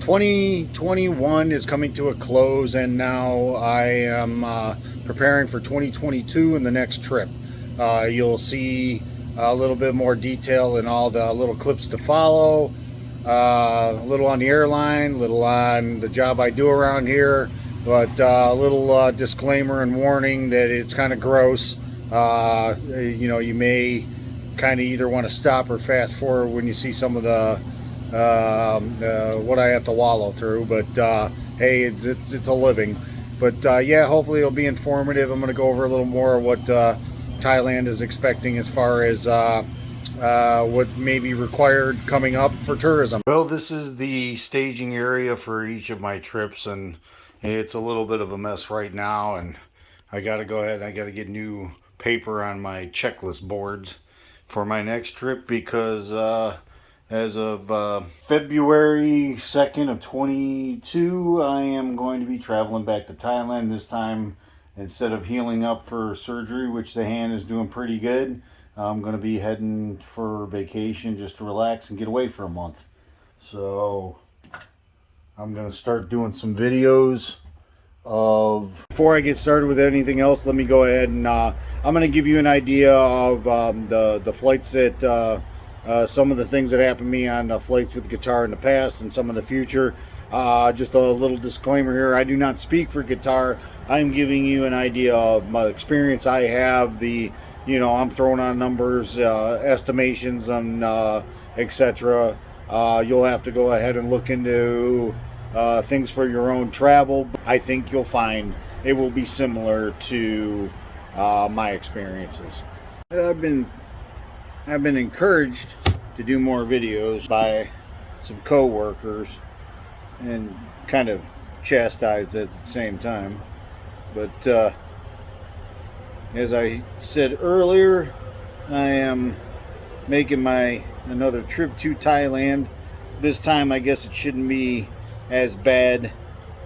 2021 is coming to a close, and now I am preparing for 2022 and the next trip. You'll see a little bit more detail in all the little clips to follow. A little on the airline, a little on the job I do around here, but a little disclaimer and warning that it's kind of gross. You may kind of either want to stop or fast forward when you see some of the what I have to wallow through, but hey, it's a living. But yeah, hopefully it'll be informative. I'm going to go over a little more of what Thailand is expecting as far as what may be required coming up for tourism. Well, this is the staging area for each of my trips, and it's a little bit of a mess right now, and I got to go ahead and I got to get new paper on my checklist boards for my next trip, because as of February 2nd of 22, I am going to be traveling back to Thailand. This time, instead of healing up for surgery, which the hand is doing pretty good, I'm going to be heading for vacation just to relax and get away for a month. So I'm going to start doing some videos of... Before I get started with anything else, let me go ahead and I'm going to give you an idea of the flights that... some of the things that happened to me on flights with guitar in the past and some of the future. Just a little disclaimer here: I do not speak for guitar. I'm giving you an idea of my experience I have. I'm throwing on numbers, estimations, and etc. You'll have to go ahead and look into things for your own travel. I think you'll find it will be similar to my experiences. I've been encouraged to do more videos by some co-workers, and kind of chastised at the same time. But as I said earlier, I am making another trip to Thailand. This time I guess it shouldn't be as bad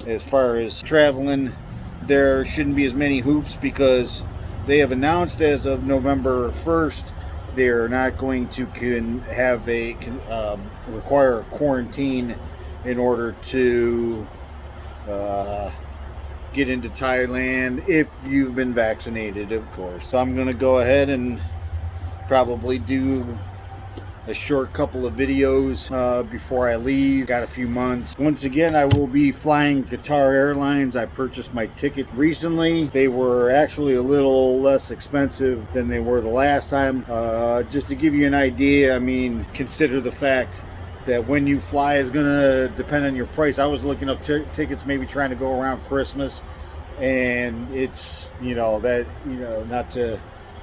as far as traveling. There shouldn't be as many hoops, because they have announced as of November 1st they're not going to require a quarantine in order to get into Thailand, if you've been vaccinated, of course. So I'm going to go ahead and probably do a short couple of videos before I leave. Got a few months. Once again, I will be flying Qatar Airlines. I purchased my ticket recently. They were actually a little less expensive than they were the last time. Just to give you an idea, I mean, consider the fact that when you fly is going to depend on your price. I was looking up tickets, maybe trying to go around Christmas, and it's, not to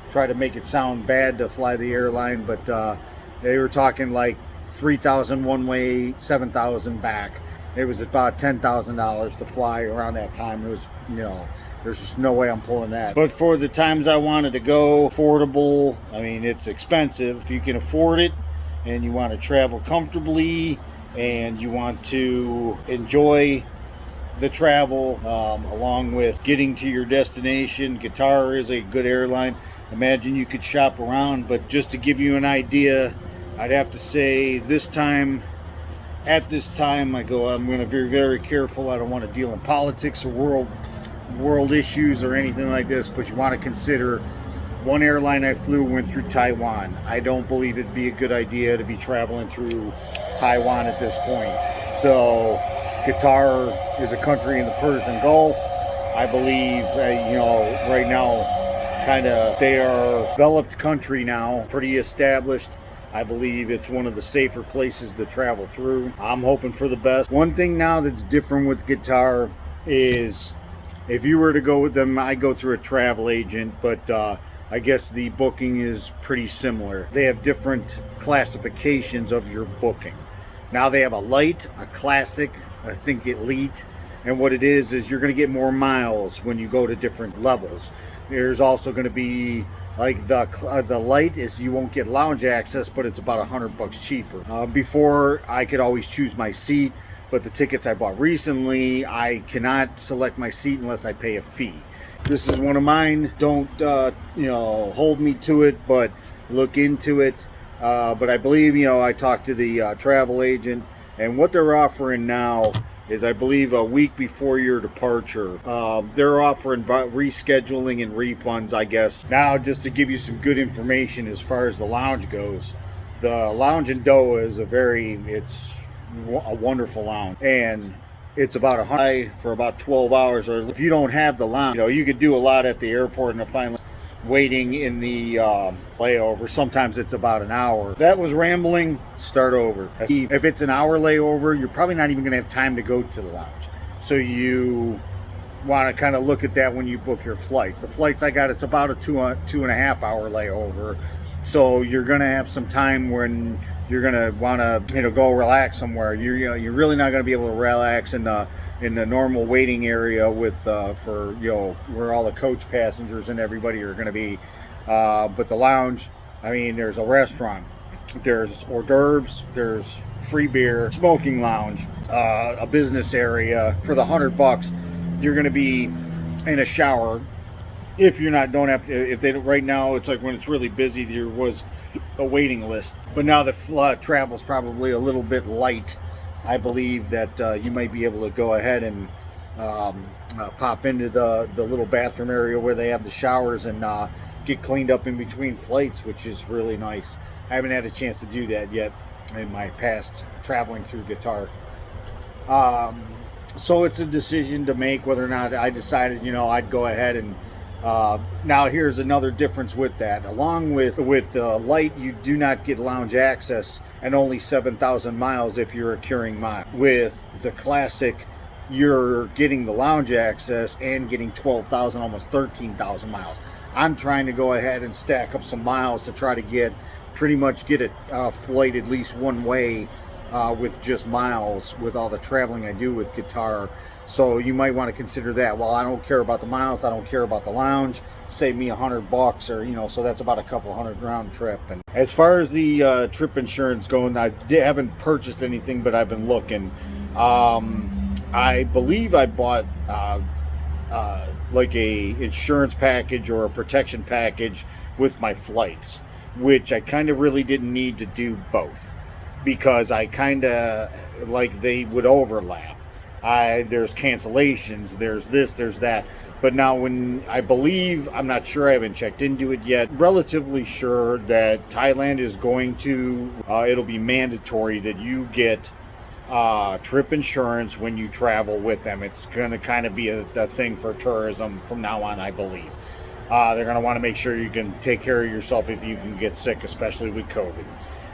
try to make it sound bad to fly the airline, but they were talking like $3,000 one way, $7,000 back. It was about $10,000 to fly around that time. It was, there's just no way I'm pulling that. But for the times I wanted to go, affordable. I mean, it's expensive. If you can afford it and you want to travel comfortably and you want to enjoy the travel along with getting to your destination, Qatar is a good airline. Imagine you could shop around, but just to give you an idea, I'd have to say at this time, I'm going to be very, very careful. I don't want to deal in politics or world issues or anything like this, but you want to consider, one airline I flew went through Taiwan. I don't believe it'd be a good idea to be traveling through Taiwan at this point. So Qatar is a country in the Persian Gulf. I believe, right now, they are a developed country now, pretty established. I believe it's one of the safer places to travel through. I'm hoping for the best. One thing now that's different with Qatar is, if you were to go with them, I go through a travel agent, but I guess the booking is pretty similar. They have different classifications of your booking. Now they have a light, a classic, I think elite, and what it is you're going to get more miles when you go to different levels. There's also going to be, like, the light is, you won't get lounge access, but it's about $100 cheaper. Before, I could always choose my seat, but the tickets I bought recently, I cannot select my seat unless I pay a fee. This is one of mine. Don't hold me to it, but look into it. But I believe, I talked to the travel agent, And what they're offering now is, I believe, a week before your departure. They're offering rescheduling and refunds, I guess. Now, just to give you some good information as far as the lounge goes, the lounge in Doha is it's a wonderful lounge, and it's about $100 for about 12 hours. Or if you don't have the lounge, you could do a lot at the airport and finally waiting in the layover. Sometimes it's about an hour. That was rambling. Start over. If it's an hour layover, you're probably not even going to have time to go to the lounge. So you want to kind of look at that when you book your flights. The flights I got, it's about a 2.5 hour layover. So you're going to have some time when you're going to want to go relax somewhere. You're really not going to be able to relax in the normal waiting area with for where all the coach passengers and everybody are going to be. But the lounge, I mean, there's a restaurant, there's hors d'oeuvres, there's free beer, smoking lounge, a business area. For the $100, you're going to be in a shower. If right now, it's like when it's really busy, there was a waiting list, but now the travel's probably a little bit light. I believe that you might be able to go ahead and pop into the little bathroom area where they have the showers and get cleaned up in between flights, which is really nice. I haven't had a chance to do that yet in my past traveling through Qatar. So it's a decision to make whether or not I decided, I'd go ahead and now here's another difference with that. Along with light, you do not get lounge access and only 7,000 miles if you're accruing miles. With the classic, you're getting the lounge access and getting 12,000, almost 13,000 miles. I'm trying to go ahead and stack up some miles to try to get a flight at least one way with just miles, with all the traveling I do with Qatar. So you might want to consider that. Well, I don't care about the miles, I don't care about the lounge, save me $100, or so that's about a couple hundred round trip. And as far as the trip insurance going, I haven't purchased anything, but I've been looking. I believe I bought like a insurance package or a protection package with my flights, which I kind of really didn't need to do both, because I kind of like they would overlap. There's cancellations, there's this, there's that. But now I'm not sure, I haven't checked into it yet, relatively sure that Thailand is going to, it'll be mandatory that you get trip insurance when you travel with them. It's going to kind of be a thing for tourism from now on, I believe. They're going to want to make sure you can take care of yourself if you can get sick, especially with COVID.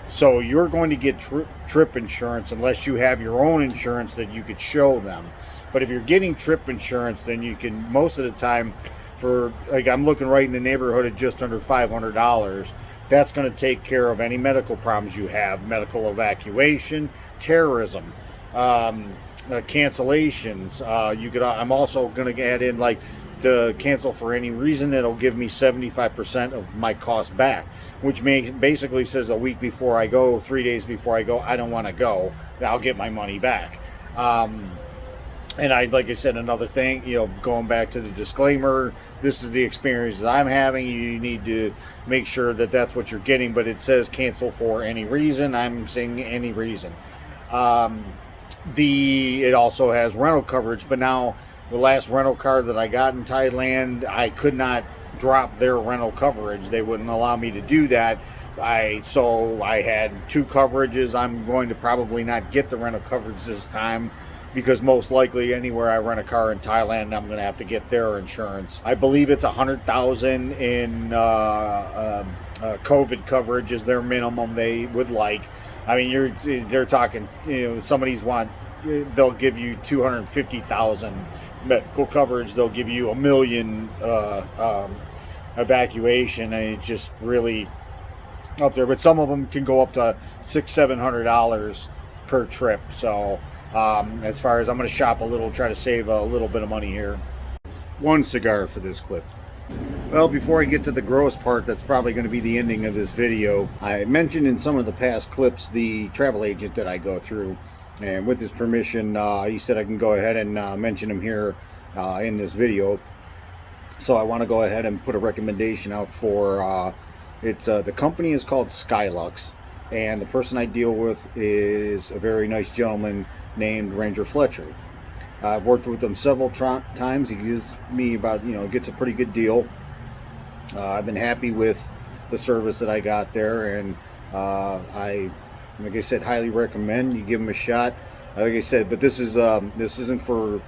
So you're going to get trip insurance unless you have your own insurance that you could show them. But if you're getting trip insurance, then you can, most of the time, for like I'm looking right in the neighborhood at just under $500. That's going to take care of any medical problems you have, medical evacuation, terrorism, cancellations. I'm also going to add in, like, to cancel for any reason, that'll give me 75% of my cost back, which basically says a week before I go, 3 days before I go, I don't want to go, I'll get my money back. And like I said, another thing, going back to the disclaimer, this is the experience that I'm having. You need to make sure that that's what you're getting, but it says cancel for any reason. I'm saying any reason. It also has rental coverage, but now the last rental car that I got in Thailand, I could not drop their rental coverage. They wouldn't allow me to do that. So I had two coverages. I'm going to probably not get the rental coverage this time, because most likely anywhere I rent a car in Thailand, I'm going to have to get their insurance. I believe it's $100,000 in COVID coverage is their minimum they would like. I mean, they're talking, they'll give you $250,000 medical coverage. They'll give you $1 million evacuation, and it's just really up there. But some of them can go up to $600-700 per trip. So as far as I'm going to shop a little, try to save a little bit of money here. One cigar for this clip. Well, before I get to the gross part, that's probably going to be the ending of this video. I mentioned in some of the past clips the travel agent that I go through, and with his permission, he said I can go ahead and mention him here in this video. So I want to go ahead and put a recommendation out for the company is called Skylux, and the person I deal with is a very nice gentleman named Ranger Fletcher. I've worked with him several times. He gives me about, gets a pretty good deal. I've been happy with the service that I got there, and like I said, highly recommend you give him a shot. Like I said, but this isn't for.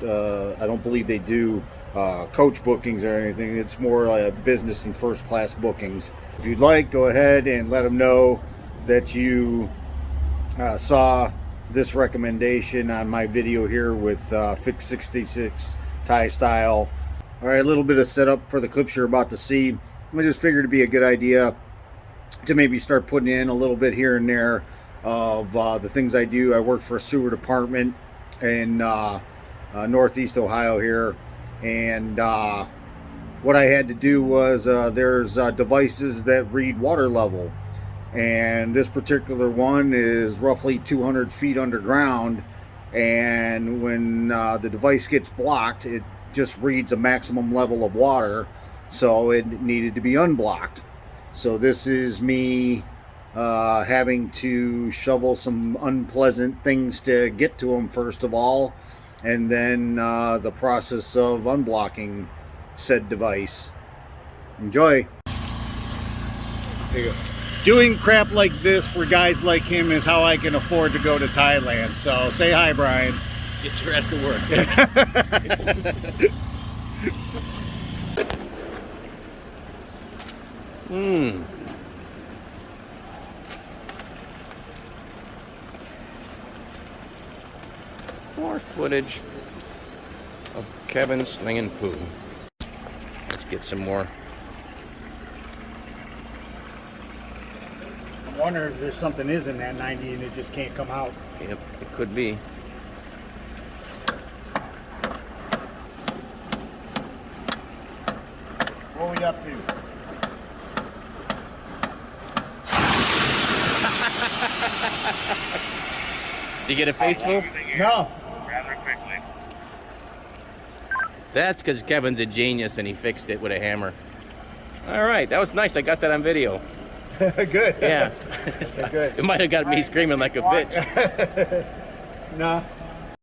I don't believe they do coach bookings or anything. It's more like business and first class bookings. If you'd like, go ahead and let them know that you saw this recommendation on my video here with Fix 66 Thai style. All right, a little bit of setup for the clips you're about to see. I just figured it'd be a good idea to maybe start putting in a little bit here and there of the things I do. I work for a sewer department in Northeast Ohio here, and what I had to do was there's devices that read water level, and this particular one is roughly 200 feet underground, and when the device gets blocked, it just reads a maximum level of water, so it needed to be unblocked. So this is me having to shovel some unpleasant things to get to them first of all, and then the process of unblocking said device. Enjoy. There you go. Doing crap like this for guys like him is how I can afford to go to Thailand. So say hi, Brian. Get your ass to work. More footage of Kevin slinging poo. Let's get some more. I wonder if there's something is in that 90 and it just can't come out. Yep, it could be. What are we up to? Did you get a face full? No. Rather quickly. That's because Kevin's a genius and he fixed it with a hammer. All right, that was nice. I got that on video. Good. Yeah. Good. It might have got me screaming like a bitch. No.